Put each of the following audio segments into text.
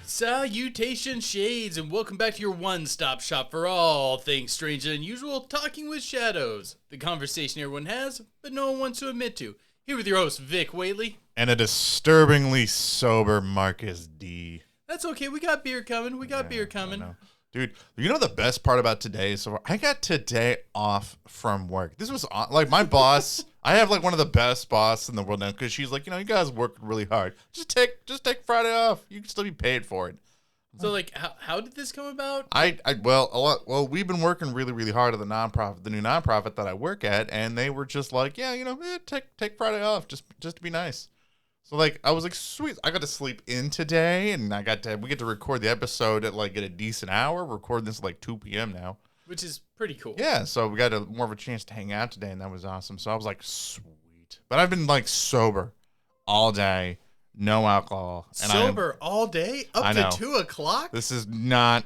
Salutations, Shades, and welcome back to your one-stop shop for all things strange and unusual, Talking with Shadows. The conversation everyone has, but no one wants to admit to. Here with your host, Vic Whaley. And a disturbingly sober Marcus D. That's okay, we got beer coming, beer coming. Dude, you know the best part about today? So I got today off from work. This was, like, my boss, I have, like, one of the best bosses in the world now, because she's like, you guys work really hard. Just take Friday off. You can still be paid for it. So, like, how did this come about? Well, we've been working really, really hard at the new nonprofit that I work at, and they were just like, take Friday off, just to be nice. So, like, I was like, sweet. I got to sleep in today, and we get to record the episode at, like, at a decent hour. We're recording this at, like, 2 p.m. now. Which is pretty cool. Yeah, so we got more of a chance to hang out today, and that was awesome. So I was like, sweet. But I've been, like, sober all day, no alcohol. And sober all day? Up to 2 o'clock? This is not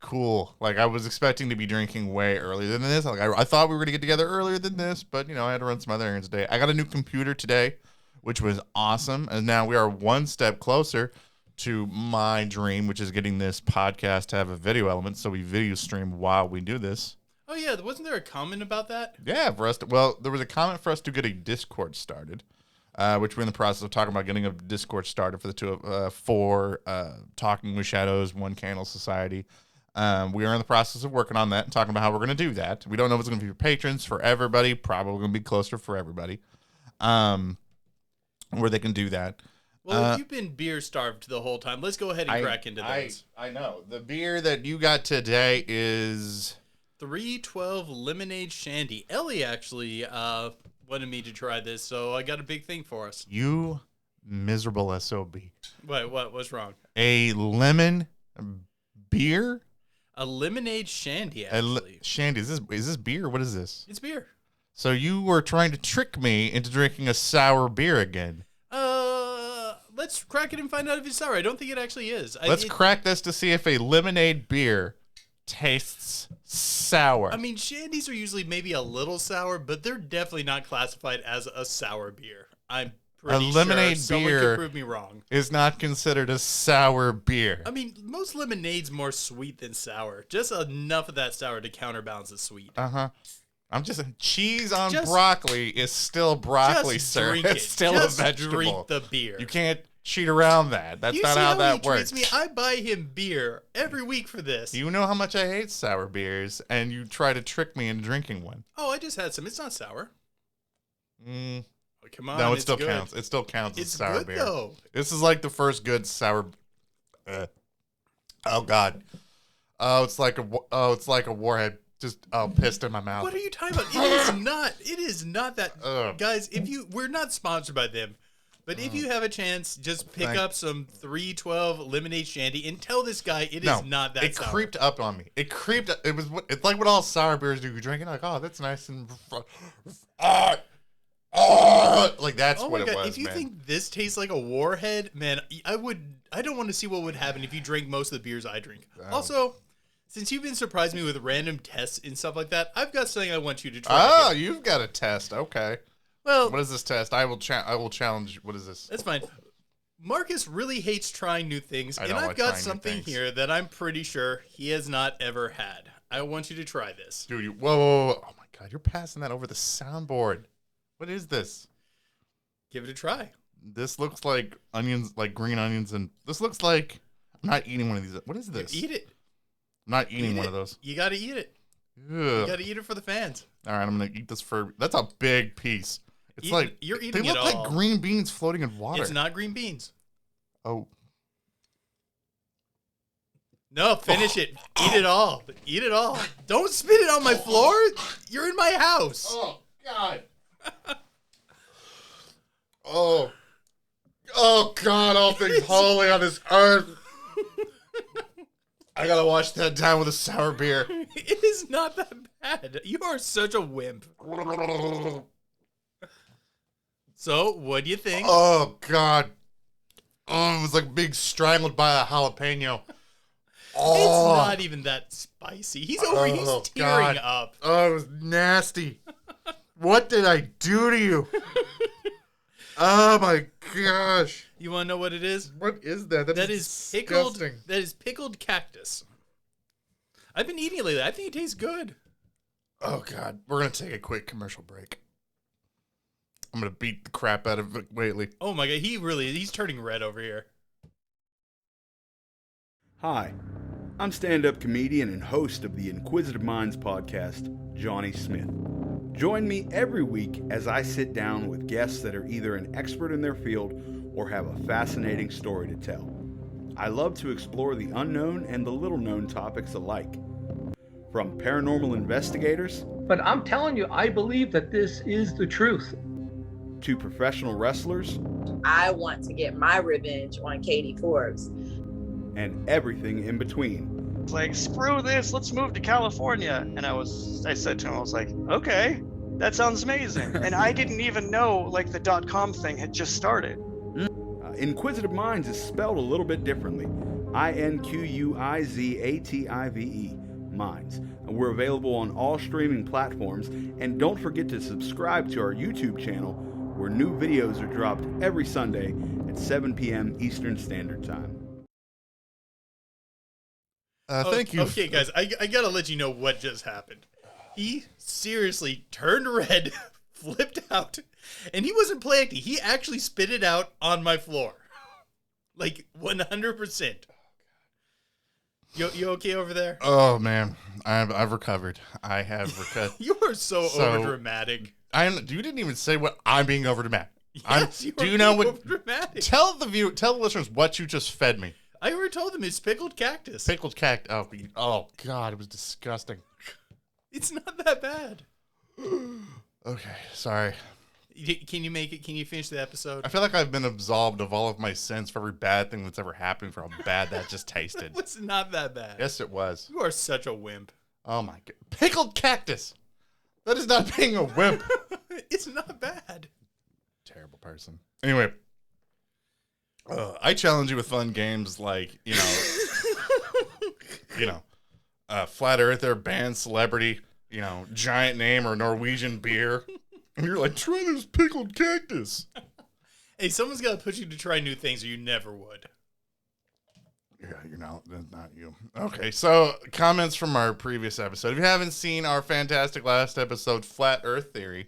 cool. Like, I was expecting to be drinking way earlier than this. Like, I thought we were going to get together earlier than this, but, I had to run some other errands today. I got a new computer today, which was awesome. And now we are one step closer to my dream, which is getting this podcast to have a video element, so we video stream while we do this. Oh, yeah. Wasn't there a comment about that? Yeah, there was a comment for us to get a Discord started, which we're in the process of talking about getting a Discord started for the two for Talking with Shadows, One Candle Society. We are in the process of working on that and talking about how we're going to do that. We don't know if it's going to be for patrons, for everybody, probably going to be closer for everybody. Where they can do that. Well, if you've been beer starved the whole time, let's go ahead and crack into those. I know. The beer that you got today is 312 Lemonade Shandy. Ellie actually wanted me to try this, so I got a big thing for us. You miserable SOB. What's wrong? A lemon beer? A lemonade shandy, actually. Shandy. Is this beer? What is this? It's beer. So you were trying to trick me into drinking a sour beer again. Let's crack it and find out if it's sour. I don't think it actually is. Let's crack this to see if a lemonade beer tastes sour. I mean, shandies are usually maybe a little sour, but they're definitely not classified as a sour beer. I'm pretty a lemonade sure someone beer could prove me wrong. Is not considered a sour beer. I mean, most lemonade's more sweet than sour. Just enough of that sour to counterbalance the sweet. Uh-huh. I'm just cheese on broccoli is still broccoli, sir. Drink it's still just a vegetable. Drink the beer. You can't cheat around that. That's not how that works. Treats me? I buy him beer every week for this. You know how much I hate sour beers, and you try to trick me into drinking one. Oh, I just had some. It's not sour. Oh, come on. No, it still counts. It still counts as sour good, beer. Though. This is like the first good sour. Oh God. It's like a warhead. Just pissed in my mouth. What are you talking about? It is not that. Guys, we're not sponsored by them, but if you have a chance, just pick up some 312 lemonade shandy and tell this guy is not that sour. It creeped up on me. It's like what all sour beers do. You're drinking like, oh, that's nice and like that's what it was. If you think this tastes like a warhead, man, I don't want to see what would happen if you drank most of the beers I drink. Also, since you've been surprising me with random tests and stuff like that, I've got something I want you to try. Oh, you've got a test. Okay. Well, what is this test? I will challenge. What is this? That's fine. Marcus really hates trying new things, and I've got something here that I'm pretty sure he has not ever had. I want you to try this. Dude, whoa. Oh my God, you're passing that over the soundboard. What is this? Give it a try. This looks like onions, like green onions, and this looks like I'm not eating one of these. What is this? Eat it. I'm not eating one of those. You got to eat it. Ugh. You got to eat it for the fans. All right, I'm going to eat this that's a big piece. It's you're eating they look like green beans floating in water. It's not green beans. Oh. No, finish it. Eat it all. Eat it all. Don't spit it on my floor. You're in my house. Oh, God. Oh. Oh, God, all things holy on this earth. I gotta wash that down with a sour beer. It is not that bad. You are such a wimp. So, what do you think? Oh, God. Oh, it was like being strangled by a jalapeno. Oh. It's not even that spicy. He's tearing up. Oh, it was nasty. What did I do to you? Oh, my gosh. You want to know what it is? What is that? That is pickled. That is pickled cactus. I've been eating it lately. I think it tastes good. Oh, God. We're going to take a quick commercial break. I'm going to beat the crap out of Vic Waitley. Oh, my God. He's turning red over here. Hi. I'm stand-up comedian and host of the Inquisitive Minds podcast, Johnny Smith. Join me every week as I sit down with guests that are either an expert in their field or have a fascinating story to tell. I love to explore the unknown and the little-known topics alike. From paranormal investigators... But I'm telling you, I believe that this is the truth. ...to professional wrestlers... I want to get my revenge on Katie Forbes. ...and everything in between. It's like, screw this, let's move to California. And I said to him, I was like, okay, that sounds amazing. And I didn't even know, like, the .com thing had just started. Inquisitive Minds is spelled a little bit differently. INQUIZATIVE, Minds. We're available on all streaming platforms, and don't forget to subscribe to our YouTube channel, where new videos are dropped every Sunday at 7 p.m. Eastern Standard Time. Thank you. Okay, guys, I gotta let you know what just happened. He seriously turned red, flipped out, and he wasn't playing acting. He actually spit it out on my floor. Like 100%. You okay over there? Oh, man. I've recovered. I have recovered. You are so overdramatic. You didn't even say what I'm being overdramatic. Yes, do you know what? Overdramatic. Tell the listeners what you just fed me. I already told them it's pickled cactus. Pickled cactus. Oh, God, it was disgusting. It's not that bad. Okay, sorry. Can you make it? Can you finish the episode? I feel like I've been absolved of all of my sins for every bad thing that's ever happened, for how bad that just tasted. It's not that bad. Yes, it was. You are such a wimp. Oh, my God. Pickled cactus. That is not being a wimp. It's not bad. Terrible person. Anyway. I challenge you with fun games like, Flat Earther, band, celebrity, giant name or Norwegian beer. And you're like, try this pickled cactus. Hey, someone's got to push you to try new things or you never would. Yeah, that's not you. Okay, so comments from our previous episode. If you haven't seen our fantastic last episode, Flat Earth Theory,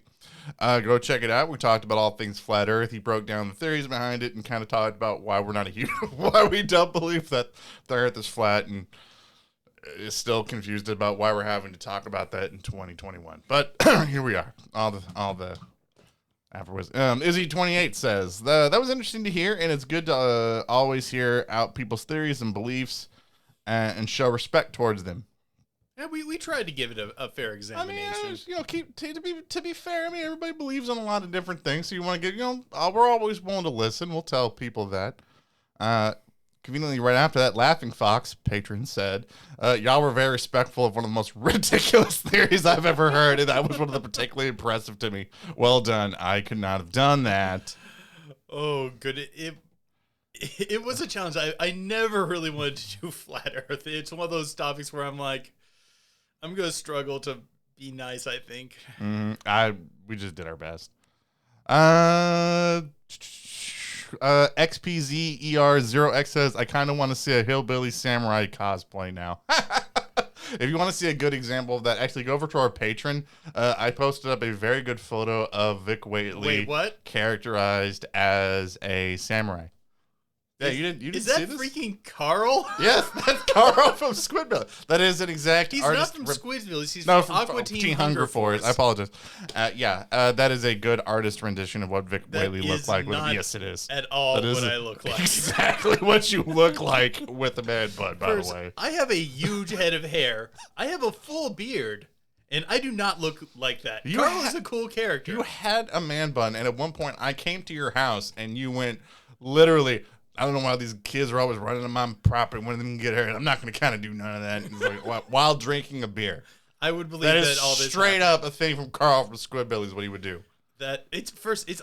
go check it out. We talked about all things flat Earth. He broke down the theories behind it and kind of talked about why we're not why we don't believe that the Earth is flat, and is still confused about why we're having to talk about that in 2021. But here we are. All the afterwards. Izzy28 says that was interesting to hear, and it's good to always hear out people's theories and beliefs and show respect towards them. Yeah, we tried to give it a fair examination. To be fair, everybody believes in a lot of different things, so you want to get, we're always willing to listen. We'll tell people that. Conveniently, right after that, Laughing Fox, patron, said, y'all were very respectful of one of the most ridiculous theories I've ever heard, and that was one of the particularly impressive to me. Well done. I could not have done that. Oh, good. It was a challenge. I never really wanted to do Flat Earth. It's one of those topics where I'm like, I'm going to struggle to be nice, I think. We just did our best. XPZER0X says, I kind of want to see a hillbilly samurai cosplay now. If you want to see a good example of that, actually go over to our Patreon. I posted up a very good photo of Vic Waitley. Wait, what? Characterized as a samurai. Yeah, you didn't Is see that this? Freaking Carl? Yes, that's Carl from Squidbillies. That is an exact He's artist. not from Squidbillies. He's from Aqua Teen Hunger Force. I apologize. That is a good artist rendition of what Vic Waitley looked like. Yes, it is. At all what I look like. Exactly what you look like with a man bun, by the way. I have a huge head of hair. I have a full beard. And I do not look like that. Carl is a cool character. You had a man bun, and at one point I came to your house, and you went literally... I don't know why these kids are always running on my property when they can get hurt. I'm not going to kind of do none of that while drinking a beer. I would believe that that all this straight up a thing from Carl from Squidbillies. What he would do. That it's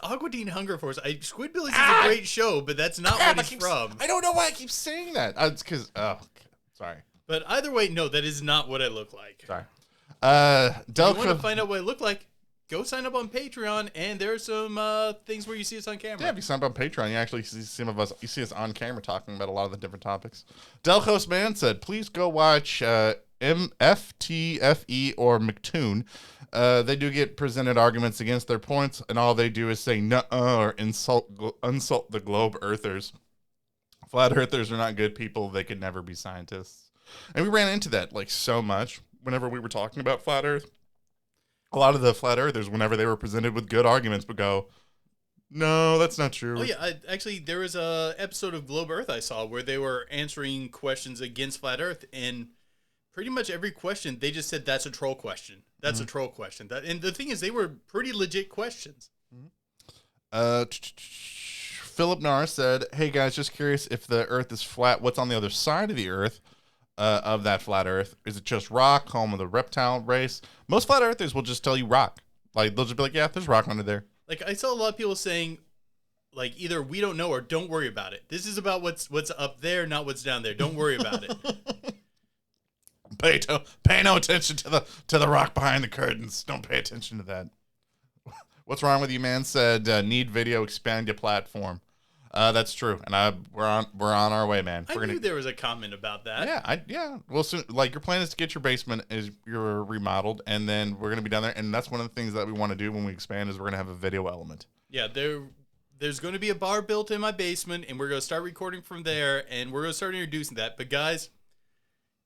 Aqua Teen Hunger Force. Squidbillies is a great show, but that's not what it's from. I don't know why I keep saying that. It's because sorry. But either way, no, that is not what I look like. Sorry. If you want to find out what I look like, go sign up on Patreon, and there are some things where you see us on camera. Yeah, if you sign up on Patreon, you actually see some of us. You see us on camera talking about a lot of the different topics. Delcos Man said, "Please go watch MFTFE or McToon. They do get presented arguments against their points, and all they do is say nuh-uh or insult the globe earthers. Flat earthers are not good people. They could never be scientists." And we ran into that like so much whenever we were talking about flat earth. A lot of the flat earthers, whenever they were presented with good arguments, would go, "No, that's not true." Oh yeah, actually, there was a episode of Globe Earth I saw where they were answering questions against flat Earth, and pretty much every question they just said that's a troll question. That's a troll question. And the thing is, they were pretty legit questions. Philip Narr said, "Hey guys, just curious if the Earth is flat. What's on the other side of the Earth?" Of that flat Earth? Is it just rock, home of the reptile race? Most flat earthers will just tell you rock. Like, they'll just be like, yeah, there's rock under there. Like, I saw a lot of people saying, like, either we don't know or don't worry about it. This is about what's up there, not what's down there. Don't worry about it. Pay no attention to the rock behind the curtains. Don't pay attention to that. What's wrong with you, man? Said, need video, expand your platform. That's true, and we're on our way, man. I knew there was a comment about that. Yeah. Well, soon, like your plan is to get your basement you're remodeled, and then we're gonna be down there, and that's one of the things that we want to do when we expand is we're gonna have a video element. Yeah, there's going to be a bar built in my basement, and we're gonna start recording from there, and we're gonna start introducing that. But guys,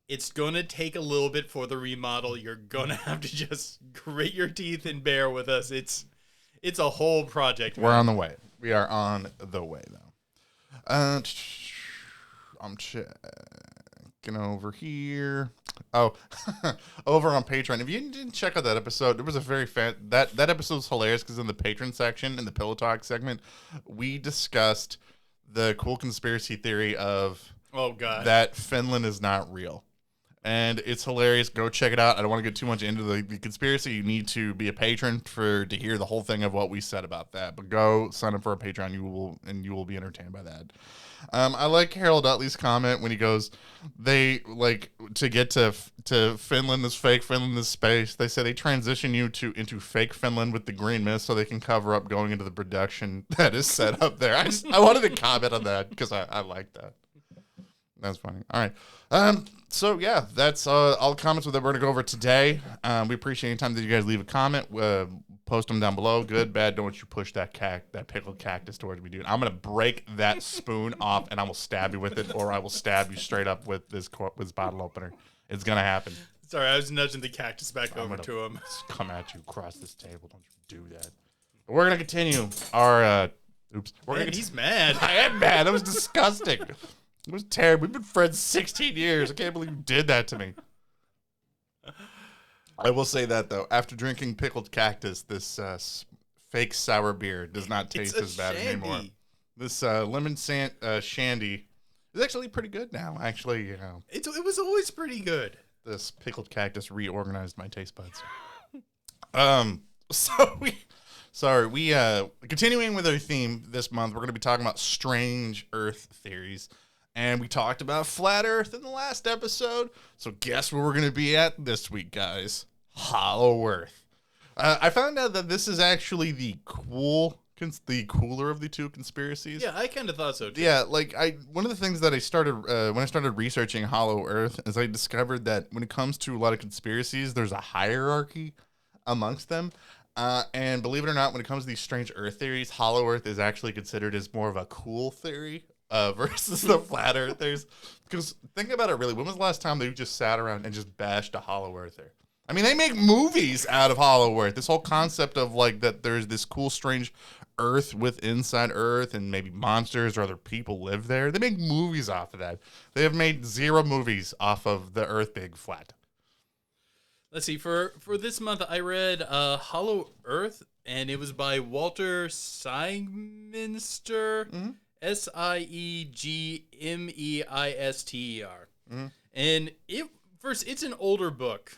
it's gonna take a little bit for the remodel. You're gonna have to just grit your teeth and bear with us. It's a whole project. We're on the way. We are on the way, though. I'm checking over here. Oh, over on Patreon. If you didn't check out that episode, it was a very that episode's hilarious because in the patron section, in the Pillow Talk segment, we discussed the cool conspiracy theory of that Finland is not real. And it's hilarious. Go check it out. I don't want to get too much into the conspiracy. You need to be a patron to hear the whole thing of what we said about that. But go sign up for a Patreon. You will be entertained by that. I like Harold Utley's comment when he goes, they like to get to Finland is fake, Finland is space. They say they transition you into fake Finland with the green mist so they can cover up going into the production that is set up there. I wanted to comment on that because I like that. That's funny. All right. So yeah, that's all the comments that we're going to go over today. We appreciate any time that you guys leave a comment. Post them down below. Good, bad. Don't you push that pickled cactus towards me, dude. I'm going to break that spoon off and I will stab you with it, or I will stab you straight up with this bottle opener. It's going to happen. Sorry, I was nudging the cactus back over to him. Come at you across this table. Don't you do that. But we're going to continue our oops. He's mad. I am mad. That was disgusting. It was terrible. We've been friends 16 years. I can't believe you did that to me. I will say that, though. After drinking pickled cactus, this fake sour beer does not taste as bad anymore. This lemon shandy is actually pretty good now. Actually, you know. It was always pretty good. This pickled cactus reorganized my taste buds. We continuing with our theme this month, we're going to be talking about strange Earth theories. And we talked about flat Earth in the last episode. So guess where we're going to be at this week, guys? Hollow Earth. I found out that this is actually the cooler of the two conspiracies. Yeah, I kind of thought so too. Yeah, like one of the things that I started when I started researching Hollow Earth is I discovered that when it comes to a lot of conspiracies, there's a hierarchy amongst them. And believe it or not, when it comes to these strange Earth theories, Hollow Earth is actually considered as more of a cool theory. Versus the flat earthers. Because think about it really. When was the last time they just sat around and just bashed a hollow earther? I mean, they make movies out of Hollow Earth. This whole concept of like that there's this cool, strange Earth with inside Earth and maybe monsters or other people live there. They make movies off of that. They have made 0 movies off of the Earth being flat. Let's see. For this month, I read Hollow Earth, and it was by Walter Siegmeister. Mm-hmm. Siegmeister. And it's an older book.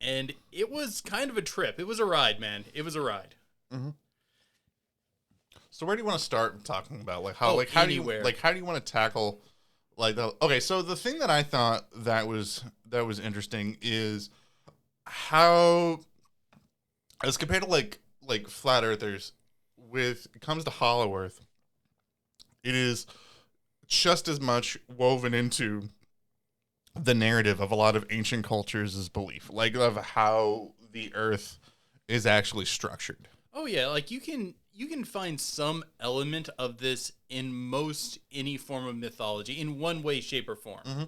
And it was kind of a trip. It was a ride, man. It was a ride. Mm-hmm. So where do you want to start talking about how anywhere. How do you want to tackle okay, so the thing that I thought that was interesting is how, as compared to like flat earthers, it comes to Hollow Earth, it is just as much woven into the narrative of a lot of ancient cultures' belief, of how the earth is actually structured. Oh yeah, like you can find some element of this in most any form of mythology in one way, shape, or form. Mm-hmm.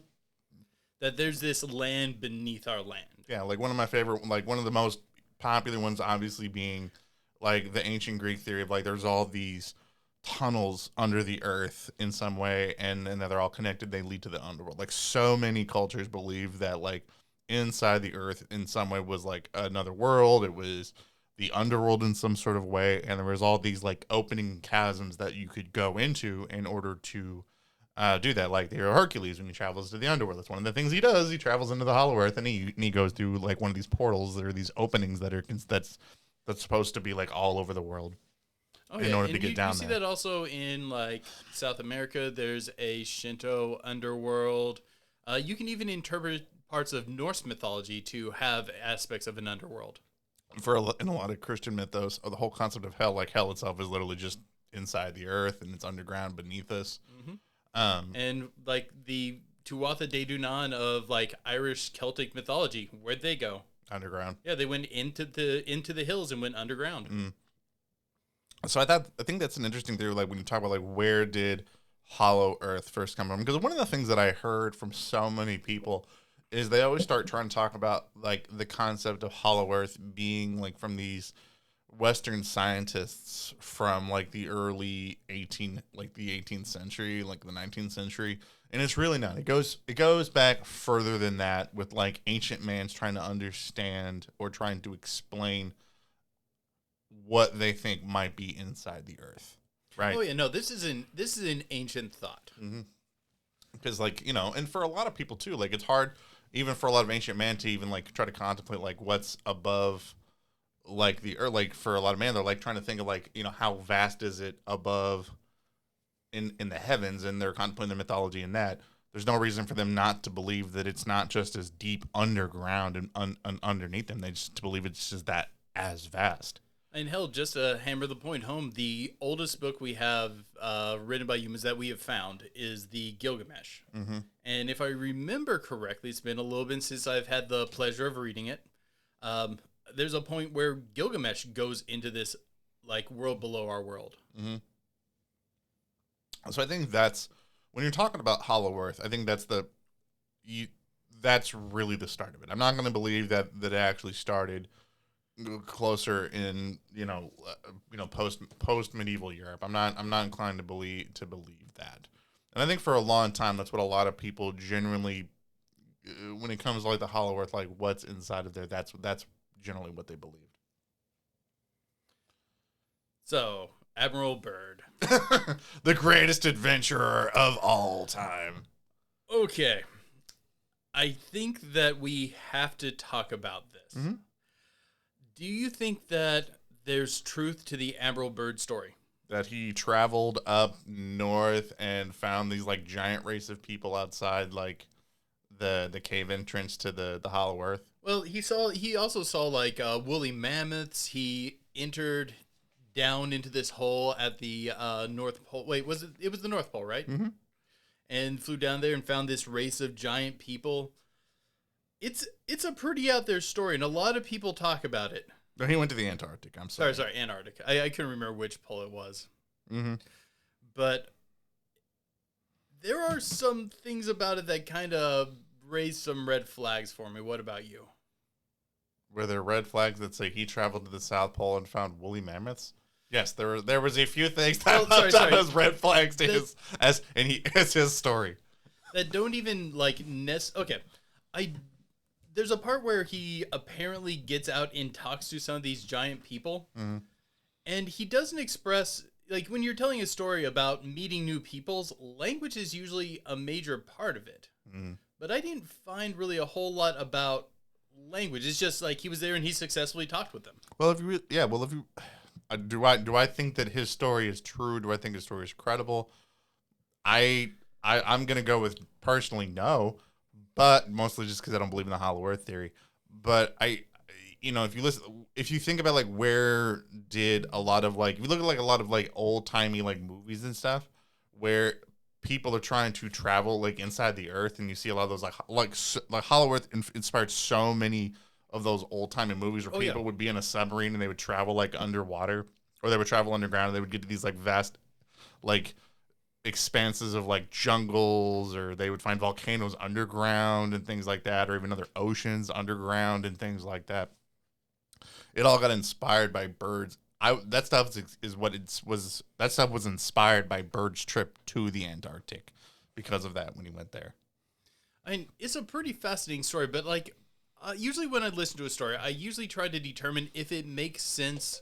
That there's this land beneath our land. Yeah, like one of my favorite, one of the most popular ones, obviously being the ancient Greek theory of there's all these tunnels under the earth in some way, and that they're all connected. They lead to the underworld. So many cultures believe that inside the earth in some way was another world. It was the underworld in some sort of way, and there was all these opening chasms that you could go into in order to do that. The hero Hercules, when he travels to the underworld, that's one of the things he does. He travels into the Hollow Earth, and he goes through one of these portals. There are these openings that's supposed to be all over the world. In order to get down there. You see that also in South America. There's a Shinto underworld. You can even interpret parts of Norse mythology to have aspects of an underworld. In a lot of Christian mythos, the whole concept of hell, hell itself, is literally just inside the earth and it's underground beneath us. Mm-hmm. And the Tuatha De Danann of Irish Celtic mythology, where'd they go? Underground. Yeah, they went into the hills and went underground. Mm. So I think that's an interesting theory. When you talk about where did Hollow Earth first come from? Because one of the things that I heard from so many people is they always start trying to talk about the concept of Hollow Earth being from these Western scientists from the early 18th century, the 19th century, and it's really not. It goes back further than that, with ancient mans trying to understand or trying to explain what they think might be inside the earth, right? Oh yeah, no, this is an ancient thought. Mm-hmm. Because and for a lot of people too, it's hard even for a lot of ancient man to even try to contemplate what's above the earth. For a lot of man, they're trying to think of how vast is it above in the heavens, and they're contemplating the mythology in that. There's no reason for them not to believe that it's not just as deep underground and underneath them. They just believe it's just that as vast. And hell, just to hammer the point home, the oldest book we have written by humans that we have found is the Gilgamesh. Mm-hmm. And if I remember correctly, it's been a little bit since I've had the pleasure of reading it. There's a point where Gilgamesh goes into this world below our world. Mm-hmm. So I think that's, when you're talking about Hollow Earth, I think that's that's really the start of it. I'm not going to believe that it actually started closer in post medieval Europe. I'm not inclined to believe that. And I think for a long time that's what a lot of people generally, when it comes to the Hollow Earth, what's inside of there, that's generally what they believed. So Admiral Byrd, the greatest adventurer of all time. Okay, I think that we have to talk about this. Mm-hmm. Do you think that there's truth to the Admiral Byrd story? That he traveled up north and found these giant race of people outside the cave entrance to the Hollow Earth? Well, he also saw woolly mammoths. He entered down into this hole at the North Pole. Wait, it was the North Pole, right? Mm-hmm. And flew down there and found this race of giant people. It's a pretty out there story, and a lot of people talk about it. No, he went to the Antarctic. I'm sorry. Sorry, Antarctic. I couldn't remember which pole it was. Mm-hmm. But there are some things about it that kind of raise some red flags for me. What about you? Were there red flags that say he traveled to the South Pole and found woolly mammoths? Yes, there was a few things that popped as red flags to his story. That don't even okay. There's a part where he apparently gets out and talks to some of these giant people, mm-hmm. and he doesn't express, when you're telling a story about meeting new peoples, language is usually a major part of it. Mm-hmm. But I didn't find really a whole lot about language. It's just like he was there and he successfully talked with them. Well, if you do I think that his story is true? Do I think his story is credible? I'm gonna go with personally no, but mostly just because I don't believe in the Hollow Earth theory. But if you think about like where did a lot of like, if you look at like a lot of like old timey like movies and stuff where people are trying to travel like inside the earth, and you see a lot of those like Hollow Earth inspired so many of those old timey movies where people would be in a submarine and they would travel like underwater, or they would travel underground and they would get to these like vast like expanses of like jungles, or they would find volcanoes underground and things like that, or even other oceans underground and things like that. It all got inspired by birds. That stuff was inspired by Bird's trip to the Antarctic because of that when he went there. I mean, it's a pretty fascinating story, but like usually when I listen to a story, I usually try to determine if it makes sense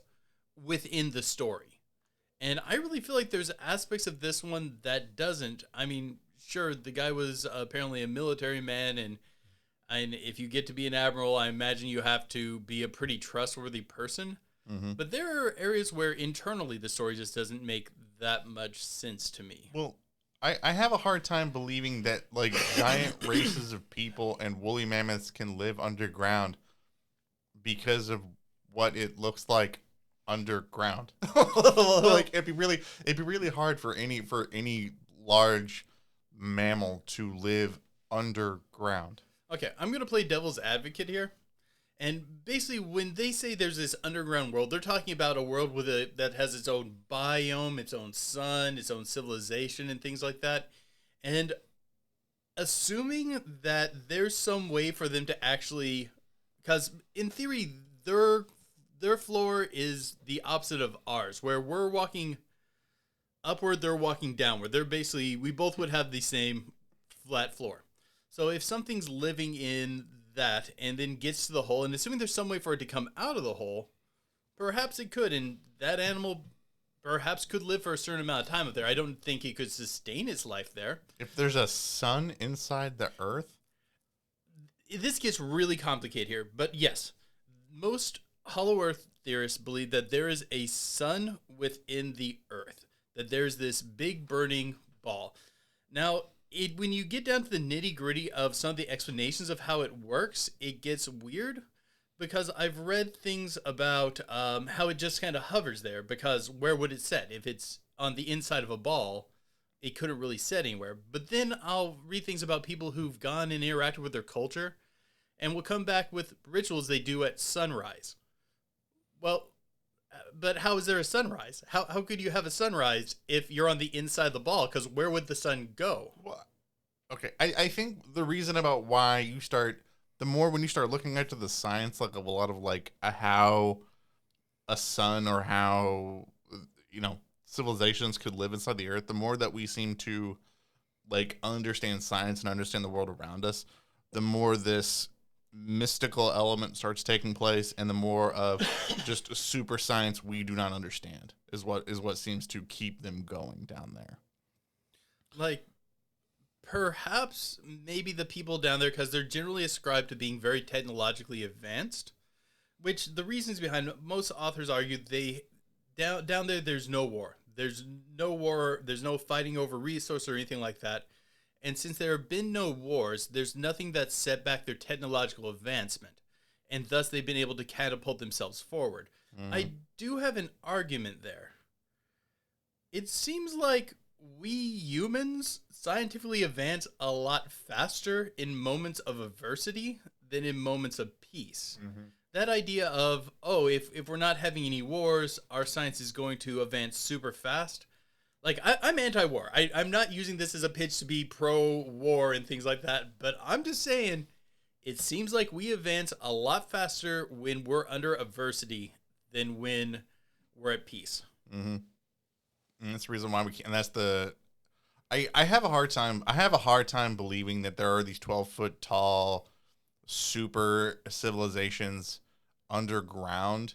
within the story. And I really feel like there's aspects of this one that doesn't. I mean, sure, the guy was apparently a military man, and if you get to be an admiral, I imagine you have to be a pretty trustworthy person. Mm-hmm. But there are areas where internally the story just doesn't make that much sense to me. Well, I have a hard time believing that like giant races of people and woolly mammoths can live underground because of what it looks like underground. Like it'd be really hard for any large mammal to live underground. Okay, I'm going to play devil's advocate here. And basically, when they say there's this underground world, they're talking about a world that has its own biome, its own sun, its own civilization, and things like that. And assuming that there's some way for them to actually, because in theory, their floor is the opposite of ours, where we're walking upward, they're walking downward. We both would have the same flat floor. So if something's living in that and then gets to the hole, and assuming there's some way for it to come out of the hole, perhaps it could, and that animal perhaps could live for a certain amount of time up there. I don't think it could sustain its life there. If there's a sun inside the earth? This gets really complicated here, but yes, most Hollow Earth theorists believe that there is a sun within the earth, that there's this big burning ball. Now, when you get down to the nitty-gritty of some of the explanations of how it works, it gets weird, because I've read things about how it just kind of hovers there, because where would it set? If it's on the inside of a ball, it couldn't really set anywhere. But then I'll read things about people who've gone and interacted with their culture, and will come back with rituals they do at sunrise. Well, but how is there a sunrise? How could you have a sunrise if you're on the inside of the ball? Because where would the sun go? Well, okay, I think the reason about why you start, the more when you start looking into the science, like of a lot of like how a sun or how, civilizations could live inside the earth, the more that we seem to like understand science and understand the world around us, the more this mystical element starts taking place, and the more of just super science we do not understand is what seems to keep them going down there. Like, perhaps maybe the people down there, because they're generally ascribed to being very technologically advanced, which the reasons behind, most authors argue down there there's no war. There's no fighting over resources or anything like that. And since there have been no wars, there's nothing that's set back their technological advancement. And thus they've been able to catapult themselves forward. I do have an argument there. It seems like we humans scientifically advance a lot faster in moments of adversity than in moments of peace. Mm-hmm. That idea of, if we're not having any wars, our science is going to advance super fast. Like, I'm anti-war. I'm not using this as a pitch to be pro-war and things like that, but I'm just saying it seems like we advance a lot faster when we're under adversity than when we're at peace. Mm-hmm. And that's the reason why we can't. And that's the. I have a hard time believing that there are these 12-foot tall super civilizations underground,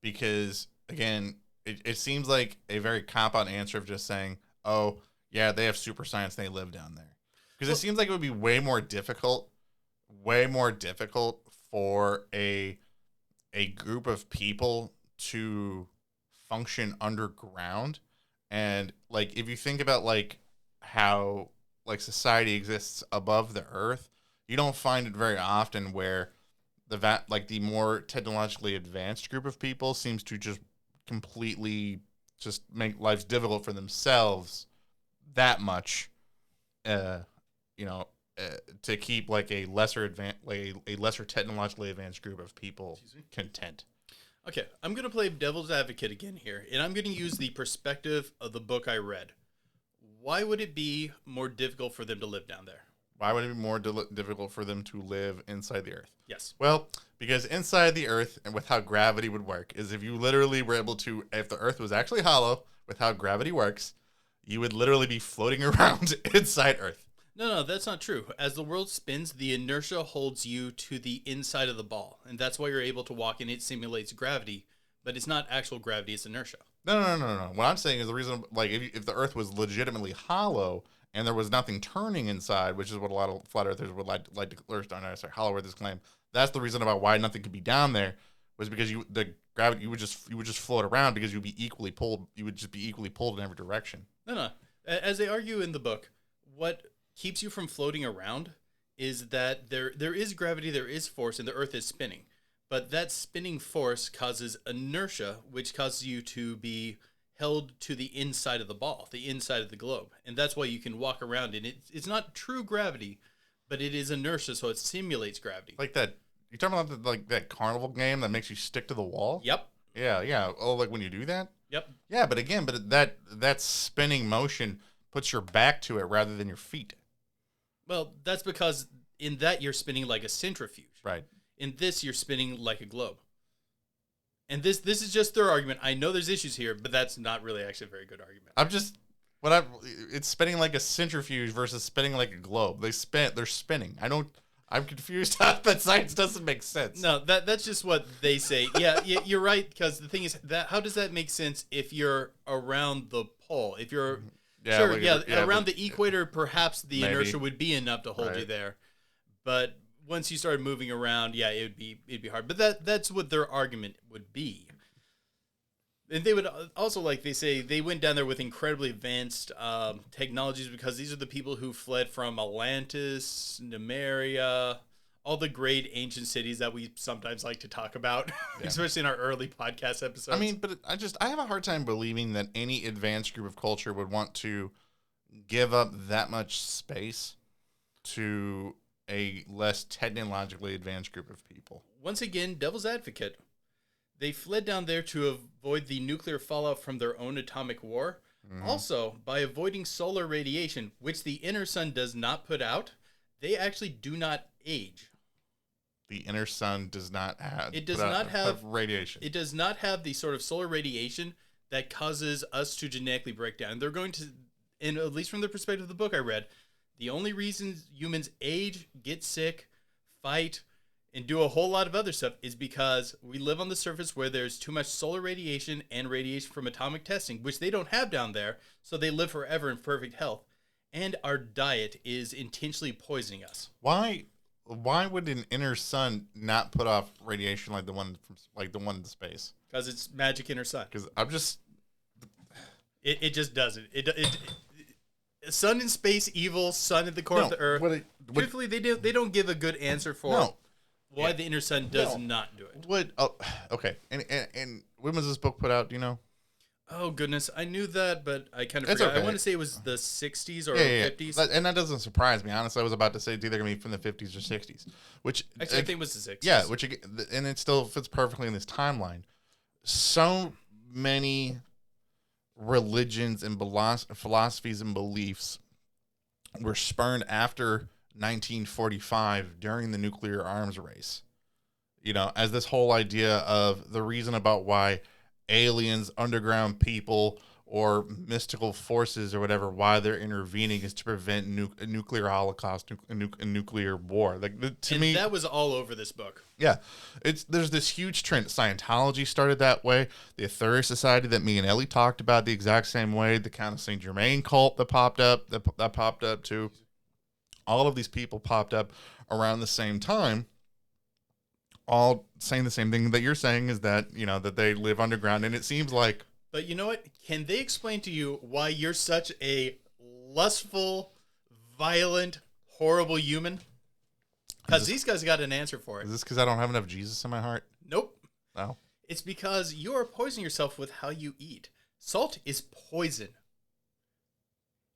because again, it seems like a very cop-out answer of just saying, oh yeah, they have super science, they live down there. Because it seems like it would be way more difficult for a group of people to function underground. And like if you think about like how like society exists above the earth, you don't find it very often where the more technologically advanced group of people seems to just completely just make lives difficult for themselves that much, to keep like a lesser technologically advanced group of people content. Okay, I'm going to play devil's advocate again here, and I'm going to use the perspective of the book I read. Why would it be more difficult for them to live down there? Why would it be more difficult for them to live inside the Earth? Yes. Well, because inside the Earth, and with how gravity would work, is if you literally were able to, if the Earth was actually hollow, with how gravity works, you would literally be floating around inside Earth. No, that's not true. As the world spins, the inertia holds you to the inside of the ball, and that's why you're able to walk, and it simulates gravity, but it's not actual gravity, it's inertia. No. What I'm saying is the reason, like, if the Earth was legitimately hollow and there was nothing turning inside, which is what a lot of flat earthers would like to, or hollow earthers claim, that's the reason about why nothing could be down there, was because the gravity you would just float around because you'd be equally pulled. You would just be equally pulled in every direction. No. As they argue in the book, what keeps you from floating around is that there is gravity, there is force, and the Earth is spinning. But that spinning force causes inertia, which causes you to be held to the inside of the ball, the inside of the globe. And that's why you can walk around. And it's not true gravity, but it is inertia, so it simulates gravity. Like that. You talking about that carnival game that makes you stick to the wall? Yep. Yeah. Oh, like when you do that? Yep. Yeah, but again, that spinning motion puts your back to it rather than your feet. Well, that's because in that you're spinning like a centrifuge. Right. In this, you're spinning like a globe. And this is just their argument. I know there's issues here, but that's not really actually a very good argument. It's spinning like a centrifuge versus spinning like a globe. They're spinning. I'm confused how that science doesn't make sense. No, that's just what they say. Yeah, you're right, because the thing is, that how does that make sense if you're around the pole? If you're around the equator, perhaps the inertia would be enough to hold you there. But once you started moving around, it'd be hard. But that's what their argument would be. And they would also, like they say, they went down there with incredibly advanced technologies because these are the people who fled from Atlantis, Numeria, all the great ancient cities that we sometimes like to talk about, especially in our early podcast episodes. I mean, but I have a hard time believing that any advanced group of culture would want to give up that much space to a less technologically advanced group of people. Once again, devil's advocate. They fled down there to avoid the nuclear fallout from their own atomic war. Mm-hmm. Also, by avoiding solar radiation, which the inner sun does not put out, they actually do not age. The inner sun does not have radiation. It does not have the sort of solar radiation that causes us to genetically break down. They're going to, and at least from the perspective of the book I read, the only reason humans age, get sick, fight, and do a whole lot of other stuff is because we live on the surface where there's too much solar radiation and radiation from atomic testing, which they don't have down there, so they live forever in perfect health. And our diet is intentionally poisoning us. Why would an inner sun not put off radiation like the one in space? Because it's magic inner sun. Because I'm just... It just doesn't. Sun in space, evil, sun at the core of the earth. Truthfully, they don't give a good answer for why the inner sun does not do it. Okay. And when was this book put out, do you know? Oh, goodness. I knew that, but I kind of forgot. Okay. I want to say it was the 60s or 50s. And that doesn't surprise me. Honestly, I was about to say it's either going to be from the 50s or 60s. Which actually, I think it was the 60s. Yeah, and it still fits perfectly in this timeline. So many religions and philosophies and beliefs were spurned after 1945 during the nuclear arms race. You know, as this whole idea of the reason about why aliens, underground people, or mystical forces or whatever, why they're intervening is to prevent a nuclear holocaust, a nuclear war. To me, that was all over this book. Yeah, there's this huge trend. Scientology started that way. The Aetherius Society that me and Ellie talked about the exact same way. The Count of Saint Germain cult that popped up too. All of these people popped up around the same time, all saying the same thing that you're saying, is that, that they live underground, and it seems like. But you know what? Can they explain to you why you're such a lustful, violent, horrible human? Because these guys got an answer for it. Is this because I don't have enough Jesus in my heart? Nope. No. It's because you are poisoning yourself with how you eat. Salt is poison.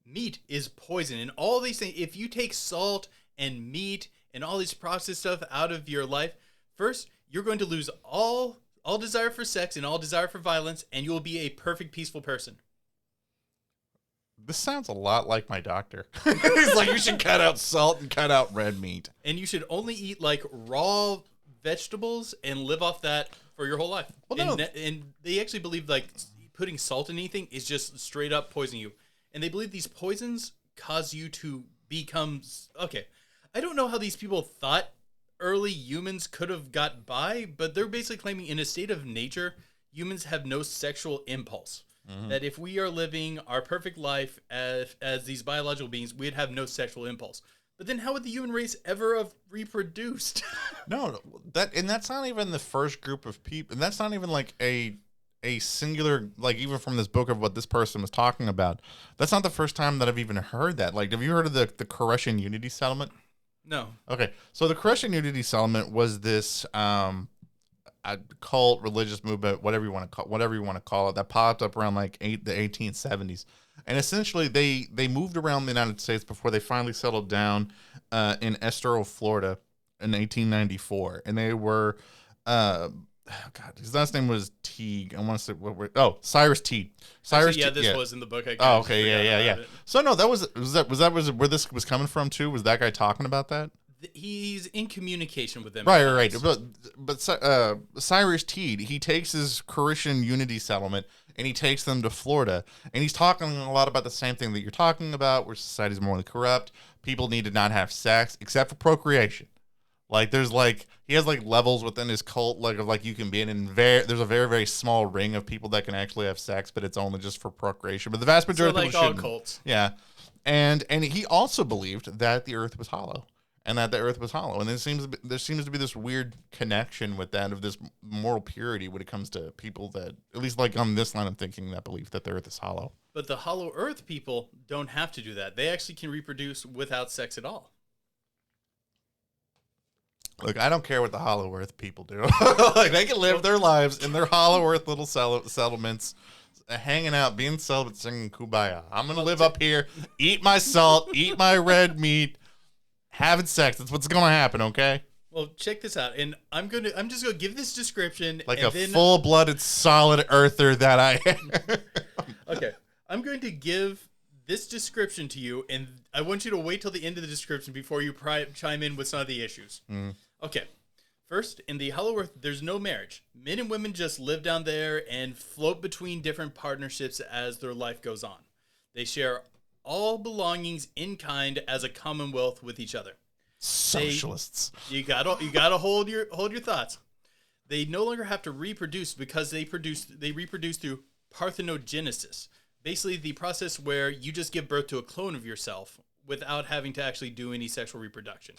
Meat is poison. And all these things, if you take salt and meat and all this processed stuff out of your life, first, you're going to lose all desire for sex and all desire for violence, and you will be a perfect, peaceful person. This sounds a lot like my doctor. He's like, you should cut out salt and cut out red meat. And you should only eat like raw vegetables and live off that for your whole life. Well, and they actually believe like putting salt in anything is just straight up poisoning you. And they believe these poisons cause you to become... Okay, I don't know how these people thought early humans could have got by, but they're basically claiming in a state of nature, humans have no sexual impulse. Mm-hmm. That if we are living our perfect life as these biological beings, we'd have no sexual impulse. But then how would the human race ever have reproduced? No, that's not even the first group of people. And that's not even like a singular, like even from this book of what this person was talking about. That's not the first time that I've even heard that. Like, have you heard of the Korean Unity Settlement? No. Okay, so the Korean Unity Settlement was this a cult, religious movement, whatever you want to call it, that popped up around like the 1870s, and essentially they moved around the United States before they finally settled down in Estero, Florida, in 1894, and they were. God, his last name was Teague. I want to say Cyrus Teague. Cyrus. Actually, this was in the book. Yeah. So no, was where this was coming from too. Was that guy talking about that? He's in communication with them. Right. But Cyrus Teague, he takes his Korean Unity Settlement and he takes them to Florida, and he's talking a lot about the same thing that you're talking about, where society's morally corrupt. People need to not have sex except for procreation. Like there's like he has like levels within his cult, like of like you can be in, and there's a very, very small ring of people that can actually have sex, but it's only just for procreation. But the vast majority of people shouldn't. Cults. Yeah, and he also believed that the Earth was hollow, and there seems to be this weird connection with that of this moral purity when it comes to people that, at least like on this line of thinking, that belief that the Earth is hollow. But the hollow Earth people don't have to do that. They actually can reproduce without sex at all. Look, I don't care what the Hollow Earth people do. Like they can live their lives in their Hollow Earth little settlements, hanging out, being celibate, singing Kumbaya. I'm gonna live up here, eat my salt, eat my red meat, having sex. That's what's gonna happen, okay? Well, check this out, and I'm just gonna give this description, like a full-blooded, solid earther that I am. Okay, I'm going to give this description to you, and I want you to wait till the end of the description before you chime in with some of the issues. Mm. Okay. First, in the Hollow Earth, there's no marriage. Men and women just live down there and float between different partnerships as their life goes on. They share all belongings in kind as a commonwealth with each other. Socialists. You gotta hold your thoughts. They no longer have to reproduce because they reproduce through parthenogenesis. Basically, the process where you just give birth to a clone of yourself without having to actually do any sexual reproduction.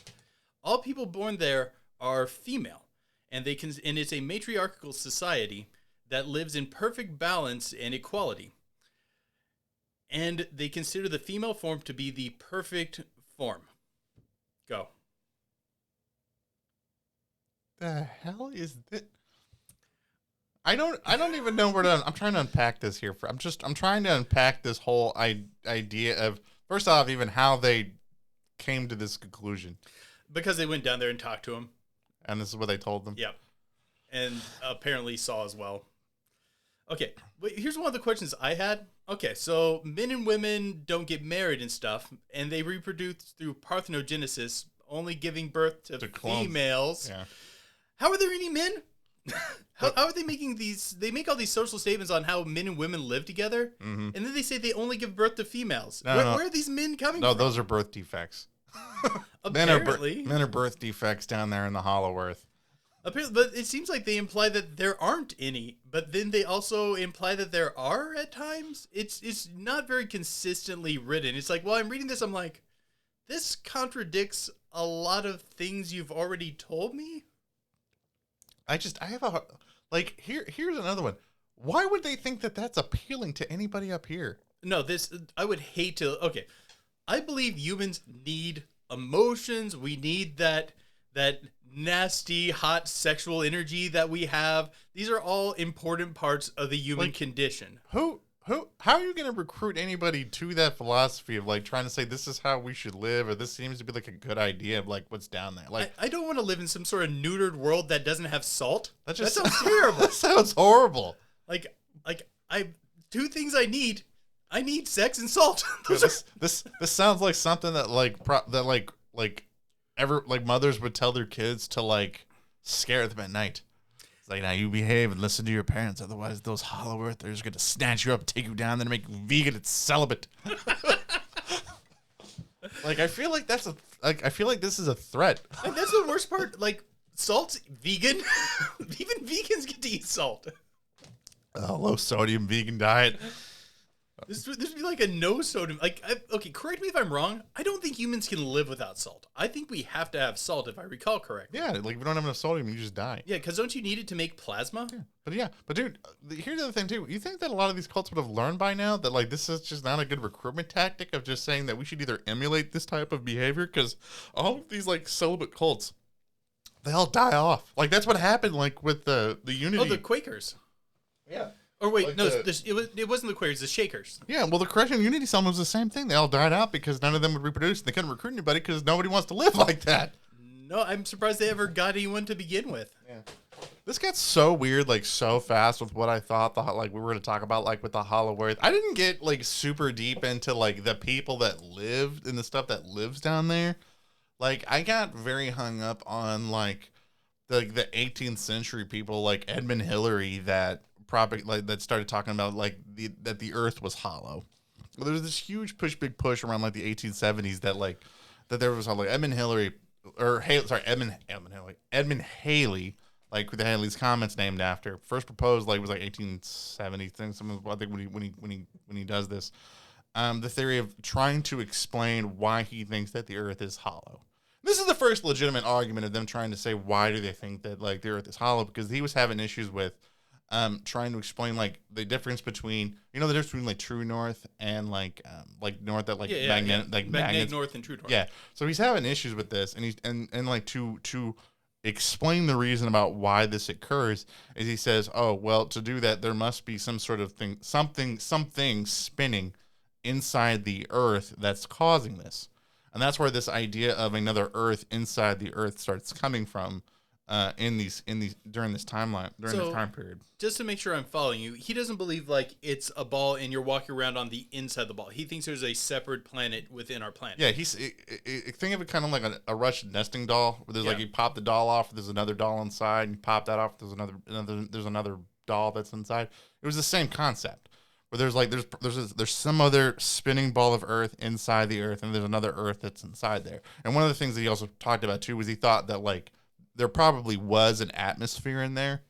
All people born there are female, and it's a matriarchal society that lives in perfect balance and equality. And they consider the female form to be the perfect form. Go. The hell is this? I don't even know where to. I'm trying to unpack this here. I'm trying to unpack this whole idea of, first off, even how they came to this conclusion. Because they went down there and talked to him. And this is what they told them? Yep. And apparently saw as well. Okay, here's one of the questions I had. Okay, so men and women don't get married and stuff, and they reproduce through parthenogenesis, only giving birth to females. Yeah. How are there any men? How are they making these? They make all these social statements on how men and women live together, and then they say they only give birth to females. Where are these men coming from? No, those are birth defects. Apparently. Men are birth defects down there in the Hollow Earth. Apparently, but it seems like they imply that there aren't any, but then they also imply that there are at times. It's not very consistently written. It's like, while I'm reading this, I'm like, this contradicts a lot of things you've already told me. I have a like here's another one. Why would they think that that's appealing to anybody up here? No, I would hate to. Okay, I believe humans need emotions. We need that nasty, hot sexual energy that we have. These are all important parts of the human condition. How are you going to recruit anybody to that philosophy of like trying to say this is how we should live, or this seems to be like a good idea of like what's down there? Like, I don't want to live in some sort of neutered world that doesn't have salt. That sounds terrible. That sounds horrible. Like two things I need. I need sex and salt. This sounds like something that mothers would tell their kids to like scare them at night. It's like, now you behave and listen to your parents, otherwise those hollow earthers are gonna snatch you up, take you down, then make you vegan and celibate. Like I feel like this is a threat. And that's the worst part. Like salt's vegan. Even vegans get to eat salt. Low sodium vegan diet. This would be like a no sodium. Okay, correct me if I'm wrong. I don't think humans can live without salt. I think we have to have salt, if I recall correctly. Yeah, like if you don't have enough sodium, you just die. Yeah, because don't you need it to make plasma? Yeah, but dude, here's the other thing too. You think that a lot of these cults would have learned by now that like this is just not a good recruitment tactic of just saying that we should either emulate this type of behavior, because all of these like celibate cults, they all die off. Like that's what happened like with the Unity. Oh, the Quakers. Yeah. Or wait, like no, it wasn't the Quakers, the Shakers. Yeah, well, the Correction Unity Summit was the same thing. They all died out because none of them would reproduce. They couldn't recruit anybody because nobody wants to live like that. No, I'm surprised they ever got anyone to begin with. Yeah. This got so weird, like, so fast with what I thought, we were going to talk about, like, with the Hollow Earth. I didn't get, like, super deep into, like, the people that lived and the stuff that lives down there. Like, I got very hung up on, like, the 18th century people, like Edmund Hillary, that started talking about like that the Earth was hollow. Well, there was this huge big push around like the 1870s that there was like Edmund Hillary, like with Haley's Comet's named after. First proposed like was like 1870 things. I think when he does this, the theory of trying to explain why he thinks that the Earth is hollow. This is the first legitimate argument of them trying to say why do they think that like the Earth is hollow, because he was having issues with trying to explain like the difference between the difference between like true north and like north that like magnetic north and true north. Yeah. So he's having issues with this, and he's and like to explain the reason about why this occurs is he says, oh well, to do that there must be some sort of thing, something spinning inside the Earth that's causing this. And that's where this idea of another Earth inside the Earth starts coming from during this time period. Just to make sure I'm following you, he doesn't believe like it's a ball and you're walking around on the inside of the ball. He thinks there's a separate planet within our planet. Yeah, think of it kind of like a Russian nesting doll, where there's like you pop the doll off, there's another doll inside, and you pop that off, there's another doll that's inside. It was the same concept. Where there's some other spinning ball of Earth inside the Earth, and there's another Earth that's inside there. And one of the things that he also talked about too was he thought that like there probably was an atmosphere in there,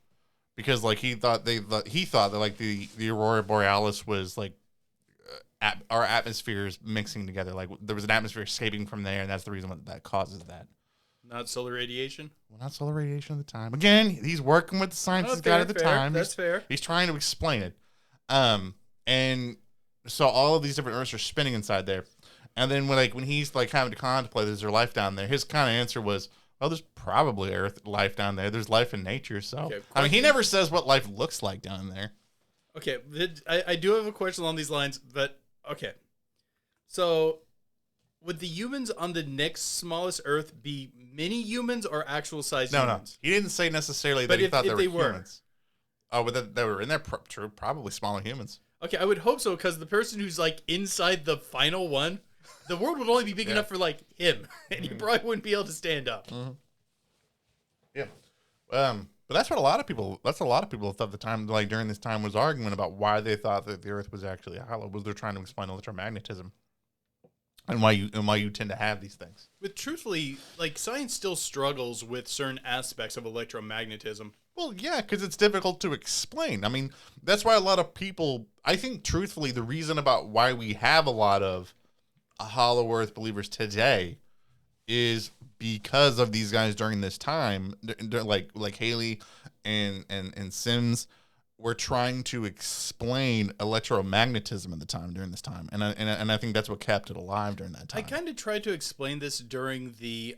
because like he thought that like the Aurora Borealis was like our atmospheres mixing together. Like there was an atmosphere escaping from there, and that's the reason that causes that. Not solar radiation? Well, not solar radiation at the time. Again, he's working with the science guy at the time. That's fair. He's trying to explain it. And so all of these different Earths are spinning inside there. And then when he's like having to contemplate, is there life down there? His kind of answer was, well, there's probably life down there. There's life in nature. So, okay, I mean, he never says what life looks like down there. Okay. I do have a question along these lines, but okay. So would the humans on the next smallest Earth be mini humans or actual size humans? No. He didn't say necessarily that he thought they were humans. Oh, but they were in there, true, probably smaller humans. Okay, I would hope so, because the person who's like inside the final one, the world would only be big enough for like him, and he probably wouldn't be able to stand up. Mm-hmm. Yeah, but that's what a lot of people at the time, like during this time, was arguing about why they thought that the Earth was actually hollow. Was they're trying to explain electromagnetism and why you tend to have these things. But truthfully, like science still struggles with certain aspects of electromagnetism. Well, yeah, because it's difficult to explain. I mean, that's why a lot of people, I think, truthfully, the reason about why we have a lot of Hollow Earth believers today is because of these guys during this time, like Haley and Sims were trying to explain electromagnetism at the time during this time, and I think that's what kept it alive during that time. I kind of tried to explain this during the